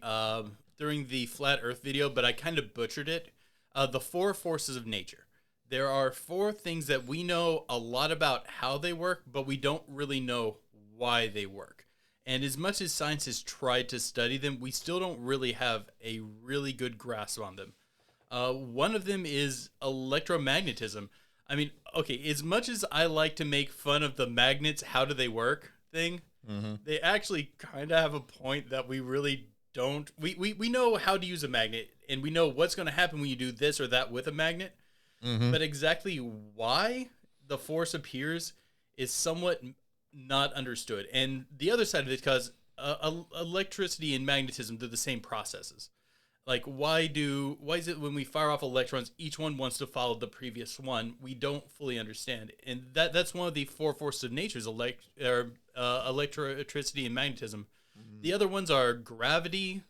Flat Earth video, but I kind of butchered it. The 4 forces of nature. There are 4 things that we know a lot about how they work, but we don't really know why they work. And as much as science has tried to study them, we still don't really have a really good grasp on them. One of them is electromagnetism. I mean, okay, as much as I like to make fun of the magnets, how do they work thing, they actually kind of have a point that we really don't. We know how to use a magnet, and we know what's going to happen when you do this or that with a magnet. But exactly why the force appears is somewhat not understood. And the other side of it, because electricity and magnetism, they're the same processes. Like, why is it when we fire off electrons, each one wants to follow the previous one? We don't fully understand. And that's one of the 4 forces of nature, electricity and magnetism. The other ones are gravity,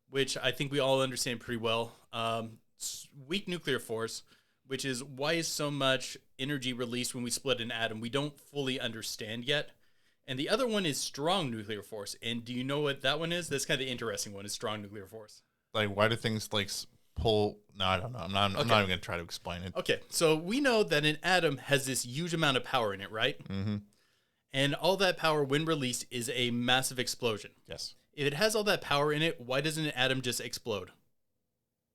which I think we all understand pretty well. Weak nuclear force, which is why is so much energy released when we split an atom? We don't fully understand yet. And the other one is strong nuclear force. And do you know what that one is? That's kind of the interesting one, is strong nuclear force. Like, why do things like pull? No, I don't know. I'm not even going to try to explain it. Okay, so we know that an atom has this huge amount of power in it, right? And all that power, when released, is a massive explosion. Yes. If it has all that power in it, why doesn't an atom just explode?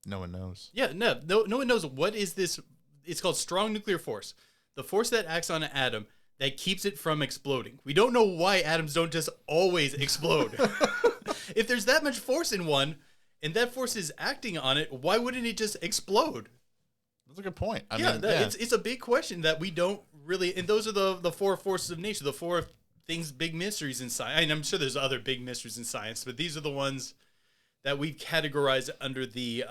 No one knows. Yeah, no one knows. What is this? It's called strong nuclear force. The force that acts on an atom that keeps it from exploding. We don't know why atoms don't just always explode. If there's that much force in one, and that force is acting on it, why wouldn't it just explode? That's a good point. I mean, mean, it's a big question that we don't really, and those are the 4 forces of nature, the 4 things, big mysteries in science. And I'm sure there's other big mysteries in science, but these are the ones that we've categorized under the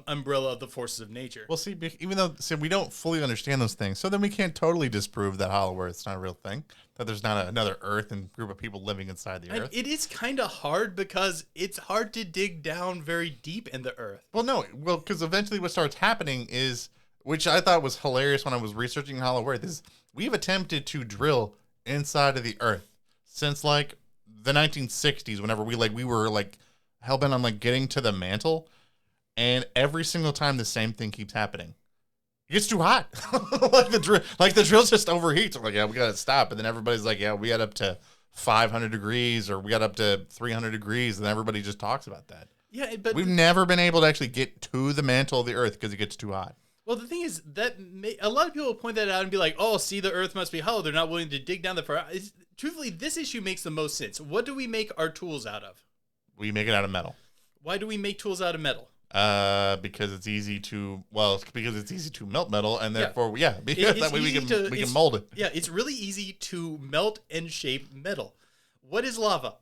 umbrella of the forces of nature. Well, see, even though we don't fully understand those things, so then we can't totally disprove that Hollow Earth's not a real thing, that there's not another Earth and group of people living inside the Earth. It is kind of hard because it's hard to dig down very deep in the Earth. Well, because eventually what starts happening is, which I thought was hilarious when I was researching Hollow Earth, is we've attempted to drill inside of the Earth since like the 1960s, whenever we were hell-bent on getting to the mantle, and every single time the same thing keeps happening. It gets too hot. the drill just overheats. We're like, yeah, we gotta stop. And then everybody's like, yeah, we got up to 500 degrees, or we got up to 300 degrees, and everybody just talks about that. Yeah, but we've never been able to actually get to the mantle of the Earth because it gets too hot. Well, the thing is that a lot of people will point that out and be like, oh, see, the Earth must be hollow. They're not willing to dig down the far. Truthfully, this issue makes the most sense. What do we make our tools out of? We make it out of metal. Why do we make tools out of metal? Because it's easy to melt metal, and therefore, because that way we can mold it. Yeah, it's really easy to melt and shape metal. What is lava?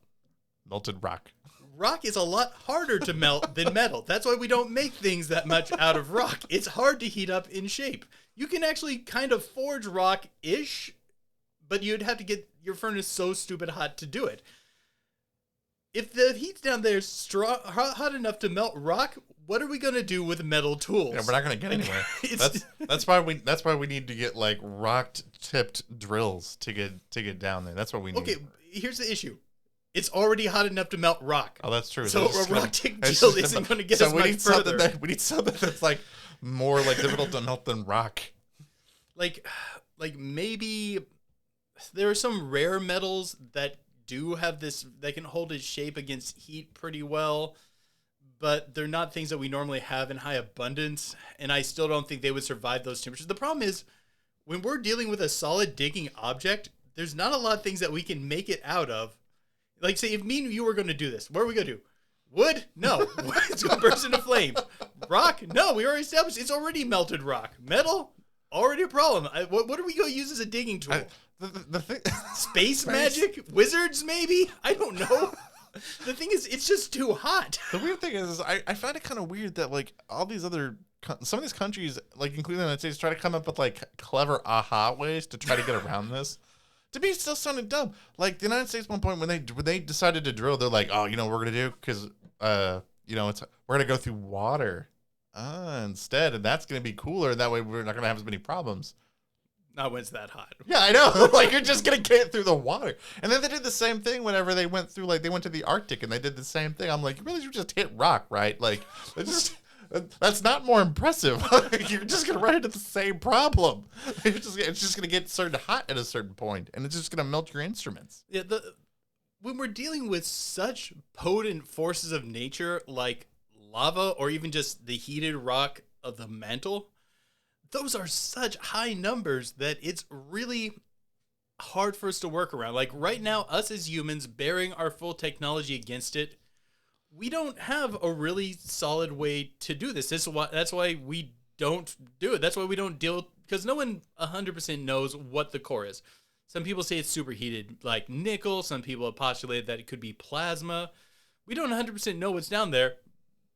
Melted rock. Rock is a lot harder to melt than metal. That's why we don't make things that much out of rock. It's hard to heat up in shape. You can actually kind of forge rock-ish, but you'd have to get your furnace so stupid hot to do it. If the heat's down there hot enough to melt rock, what are we gonna do with metal tools? Yeah, we're not gonna get anywhere. That's why we need to get rock-tipped drills to get down there. That's what we need. Okay, here's the issue. It's already hot enough to melt rock. Oh, that's true. So a rock-tipped drill isn't going to get us much further. We need something that's more difficult to melt than rock. Like maybe there are some rare metals that do have this, that can hold its shape against heat pretty well, but they're not things that we normally have in high abundance, and I still don't think they would survive those temperatures. The problem is, when we're dealing with a solid digging object, there's not a lot of things that we can make it out of. Like, say, if me and you were going to do this, what are we going to do? Wood? No. It's going to burst into flames. Rock? No, we already established it's already melted rock. Metal? Already a problem. What are we going to use as a digging tool? The thing, Space magic? Wizards, maybe? I don't know. The thing is, it's just too hot. The weird thing is I find it kind of weird that all these other some of these countries, including the United States, try to come up with clever aha ways to try to get around this. To me, it still sounded dumb. The United States, at one point when they decided to drill, they're like, oh, you know what we're gonna do, because we're gonna go through water instead, and that's going to be cooler. That way we're not going to have as many problems. Not when it's that hot. Yeah, I know. Like, you're just going to get through the water. And then they did the same thing whenever they went through, like, they went to the Arctic and they did the same thing. I'm like, you realize you just hit rock, right? Like, that's not more impressive. You're just going to run into the same problem. It's just going to get certain hot at a certain point, and it's just going to melt your instruments. Yeah, when we're dealing with such potent forces of nature like lava or even just the heated rock of the mantle, those are such high numbers that it's really hard for us to work around. Like right now, us as humans bearing our full technology against it, we don't have a really solid way to do this. That's why we don't do it. That's why we don't deal, because no one 100% knows what the core is. Some people say it's superheated like nickel. Some people have postulated that it could be plasma. We don't 100% know what's down there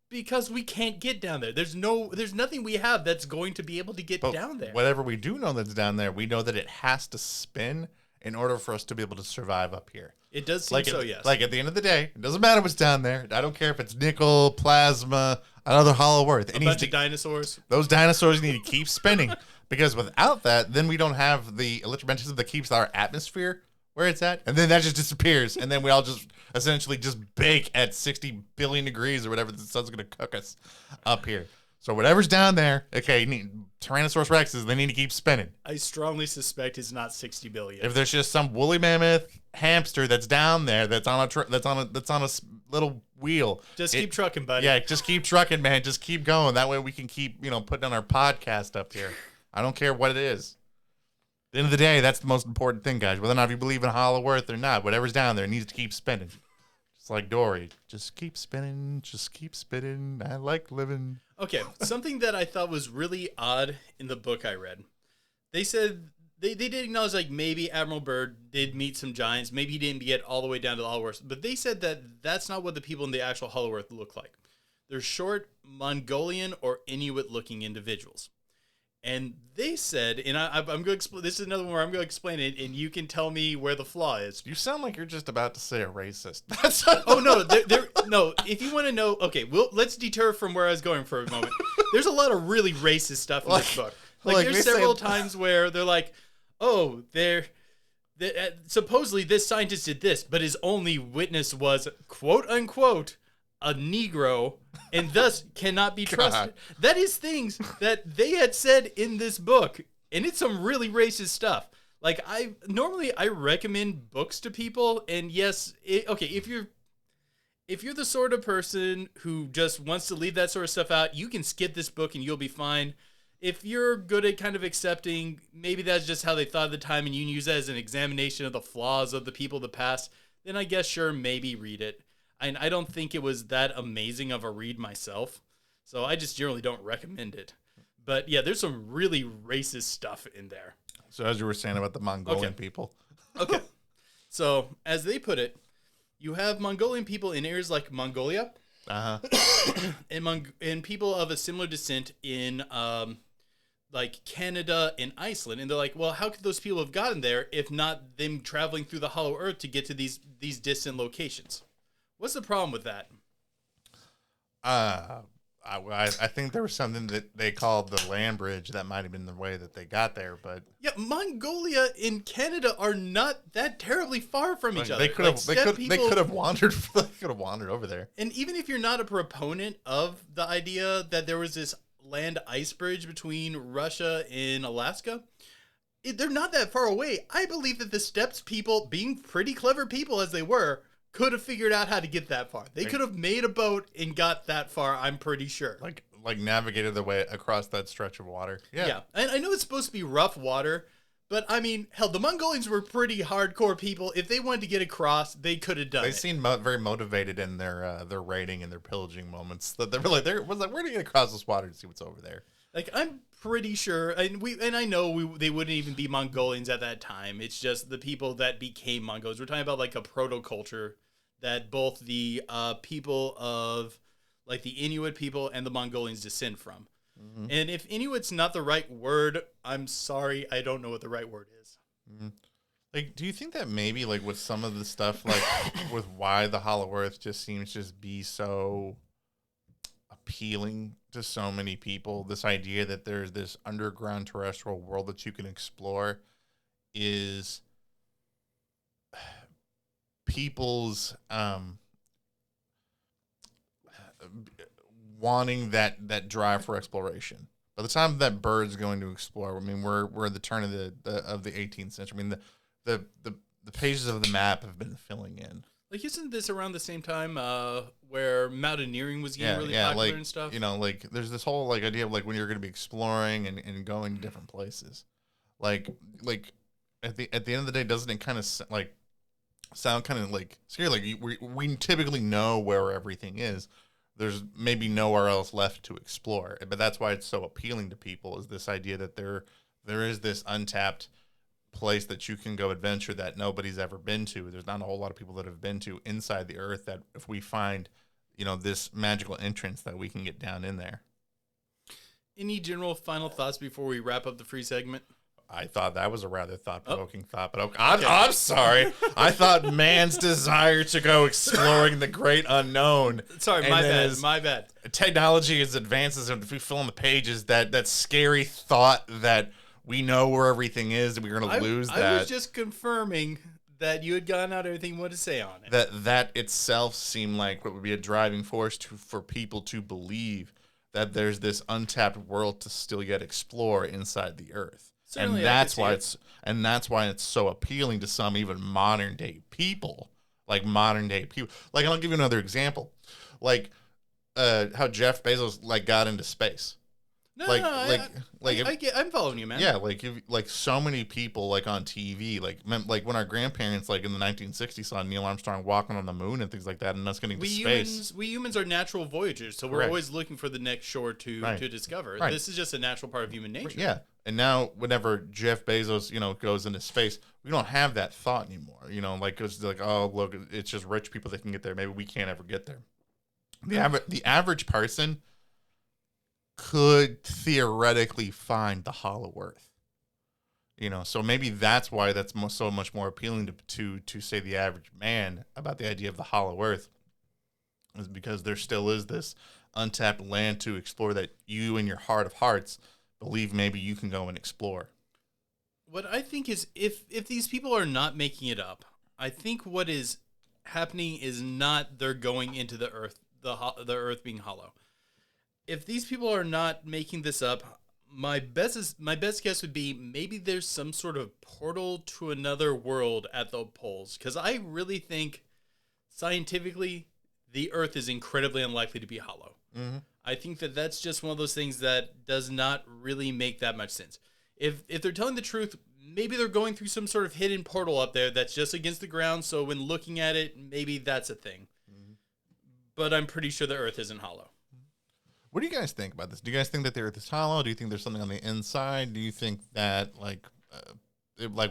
because we can't get down there. There's nothing we have that's going to be able to get down there. Whatever we do know that's down there, we know that it has to spin in order for us to be able to survive up here. It does seem so, yes. Like at the end of the day, it doesn't matter what's down there. I don't care if it's nickel, plasma, another hollow earth. A bunch of dinosaurs. Those dinosaurs need to keep spinning. Because without that, then we don't have the electromagnetism that keeps our atmosphere where it's at. And then that just disappears. And then we all just essentially just bake at 60 billion degrees or whatever the sun's going to cook us up here. So whatever's down there, okay, Tyrannosaurus Rexes, they need to keep spinning. I strongly suspect it's not 60 billion. If there's just some woolly mammoth hamster that's down there, that's on a little wheel, just keep trucking, buddy. Yeah, just keep trucking, man. Just keep going. That way we can keep, putting on our podcast up here. I don't care what it is. At the end of the day, that's the most important thing, guys. Whether or not you believe in Hollow Earth or not, whatever's down there needs to keep spinning. Just like Dory. Just keep spinning. Just keep spinning. I like living. Okay, something that I thought was really odd in the book I read. They said they did acknowledge like maybe Admiral Byrd did meet some giants. Maybe he didn't get all the way down to the Hollow Earth. But they said that that's not what the people in the actual Hollow Earth look like. They're short, Mongolian or Inuit-looking individuals. And they said, and I'm going to explain, this is another one where I'm going to explain it, and you can tell me where the flaw is. You sound like you're just about to say a racist. Oh, no, no, if you want to know, okay, let's deter from where I was going for a moment. There's a lot of really racist stuff in this book. Like there's several times where they're like, oh, supposedly this scientist did this, but his only witness was, quote unquote, a Negro, and thus cannot be trusted. That is things that they had said in this book, and it's some really racist stuff. Like I recommend books to people, and yes, if you're the sort of person who just wants to leave that sort of stuff out, you can skip this book and you'll be fine. If you're good at kind of accepting, maybe that's just how they thought at the time, and you can use that as an examination of the flaws of the people of the past, then I guess sure, maybe read it. And I don't think it was that amazing of a read myself, so I just generally don't recommend it. But yeah, there's some really racist stuff in there. So as you were saying about the Mongolian people. Okay. So as they put it, you have Mongolian people in areas like Mongolia, and people of a similar descent in like Canada and Iceland. And they're like, well, how could those people have gotten there if not them traveling through the Hollow Earth to get to these distant locations? What's the problem with that? I think there was something that they called the land bridge that might have been the way that they got there, but yeah, Mongolia and Canada are not that terribly far from each other. They could have wandered. They could have wandered over there. And even if you're not a proponent of the idea that there was this land ice bridge between Russia and Alaska, they're not that far away. I believe that the Steppes people, being pretty clever people as they were, could have figured out how to get that far. They could have made a boat and got that far, I'm pretty sure. Like navigated their way across that stretch of water. Yeah. And I know it's supposed to be rough water, but I mean, hell, the Mongolians were pretty hardcore people. If they wanted to get across, they could have done it. They seemed very motivated in their raiding and their pillaging moments. That they're like, we're going to get across this water to see what's over there. Like, I'm pretty sure, and I know they wouldn't even be Mongolians at that time. It's just the people that became Mongols. We're talking about like a proto-culture that both the people of, like the Inuit people and the Mongolians descend from. Mm-hmm. And if Inuit's not the right word, I'm sorry, I don't know what the right word is. Mm-hmm. Like, do you think that maybe, like, with some of the stuff, like, with why the Hollow Earth just seems to be so appealing to so many people. This idea that there's this underground terrestrial world that you can explore is people's wanting that drive for exploration. By the time that bird's going to explore, I mean we're at the turn of the 18th century. I mean the pages of the map have been filling in. Like, isn't this around the same time where mountaineering was getting really popular like, and stuff? You know, like there's this whole like idea of like when you're going to be exploring and going to different places. Like at the end of the day, doesn't it kind of like sound kind of like scary? Like we typically know where everything is. There's maybe nowhere else left to explore, but that's why it's so appealing to people. Is this idea that there is this untapped place that you can go adventure that nobody's ever been to. There's not a whole lot of people that have been to inside the earth, that if we find, you know, this magical entrance, that we can get down in there. Any general final thoughts before we wrap up the free segment? I thought that was a rather thought-provoking thought, but I'm sorry. I thought man's desire to go exploring the great unknown. Sorry, my bad. Technology as advances, and if we fill in the pages, that scary thought that we know where everything is, and we're going to lose that. I was just confirming that you had gotten out everything you wanted to say on it. That itself seemed like what would be a driving force for people to believe that there's this untapped world to still yet explore inside the earth. Certainly, and that's why it's so appealing to some even modern day people. Like I'll give you another example. Like how Jeff Bezos like got into space. I'm following you, man. Yeah, like so many people like on TV, like when our grandparents like in the 1960s saw Neil Armstrong walking on the moon and things like that, and us getting to space. We humans are natural voyagers, so we're always looking for the next shore to discover. Right. This is just a natural part of human nature. Yeah, and now whenever Jeff Bezos, you know, goes into space, we don't have that thought anymore. You know, like it's like, oh look, it's just rich people that can get there. Maybe we can't ever get there. The average person could theoretically find the hollow earth, you know, so maybe that's why that's so much more appealing to say the average man about the idea of the hollow earth, is because there still is this untapped land to explore that you in your heart of hearts believe maybe you can go and explore. What I think is if these people are not making it up, I think what is happening is not they're going into the earth, the earth being hollow. If these people are not making this up, my best guess would be maybe there's some sort of portal to another world at the poles. Because I really think scientifically the Earth is incredibly unlikely to be hollow. Mm-hmm. I think that's just one of those things that does not really make that much sense. If they're telling the truth, maybe they're going through some sort of hidden portal up there that's just against the ground. So when looking at it, maybe that's a thing. Mm-hmm. But I'm pretty sure the Earth isn't hollow. What do you guys think about this? Do you guys think that the Earth is hollow? Do you think there's something on the inside? Do you think that, like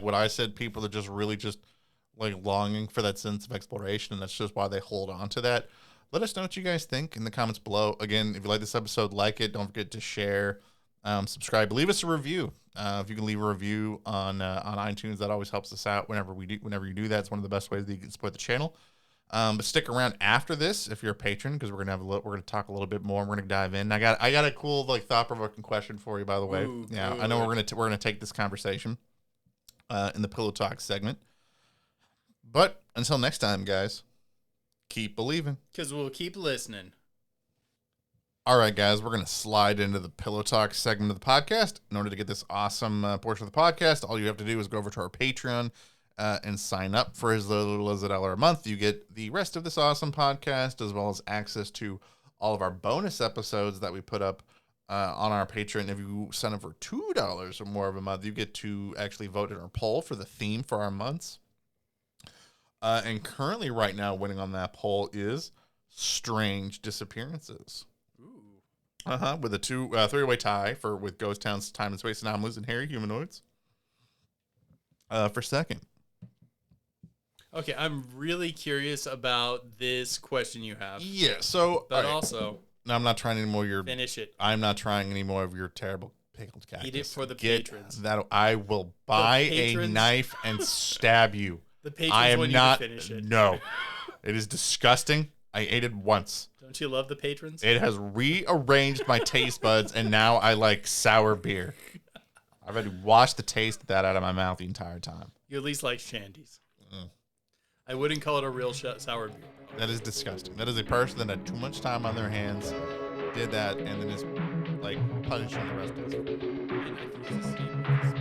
what I said, people are just really just like longing for that sense of exploration, and that's just why they hold on to that? Let us know what you guys think in the comments below. Again, if you like this episode, like it. Don't forget to share, subscribe, leave us a review. If you can leave a review on iTunes, that always helps us out. Whenever you do that, it's one of the best ways that you can support the channel. But stick around after this if you're a patron, because we're gonna talk a little bit more. And we're gonna dive in. I got a cool like thought-provoking question for you, by the way. Ooh, yeah, I know we're gonna take this conversation in the Pillow Talk segment. But until next time, guys, keep believing, because we'll keep listening. All right, guys, we're gonna slide into the Pillow Talk segment of the podcast. In order to get this awesome portion of the podcast, all you have to do is go over to our Patreon. And sign up for as little as $1 a month. You get the rest of this awesome podcast, as well as access to all of our bonus episodes that we put up on our Patreon. If you sign up for $2 or more of a month, you get to actually vote in our poll for the theme for our months. And currently, right now, winning on that poll is Strange Disappearances. Ooh. With a three-way tie with Ghost Town's Time and Space Anomalies and Hairy Humanoids. For second. Okay, I'm really curious about this question you have. Yeah, so... But also... No, I'm not trying any more of your... Finish it. I'm not trying any more of your terrible pickled cactus. Eat it for the patrons. I will buy a knife and stab you. The patrons want you to finish it. No. It is disgusting. I ate it once. Don't you love the patrons? It has rearranged my taste buds, and now I like sour beer. I've already washed the taste of that out of my mouth the entire time. You at least like shandies. I wouldn't call it a real sour beer. That is disgusting. That is a person that had too much time on their hands, did that, and then is like punishing the rest of us.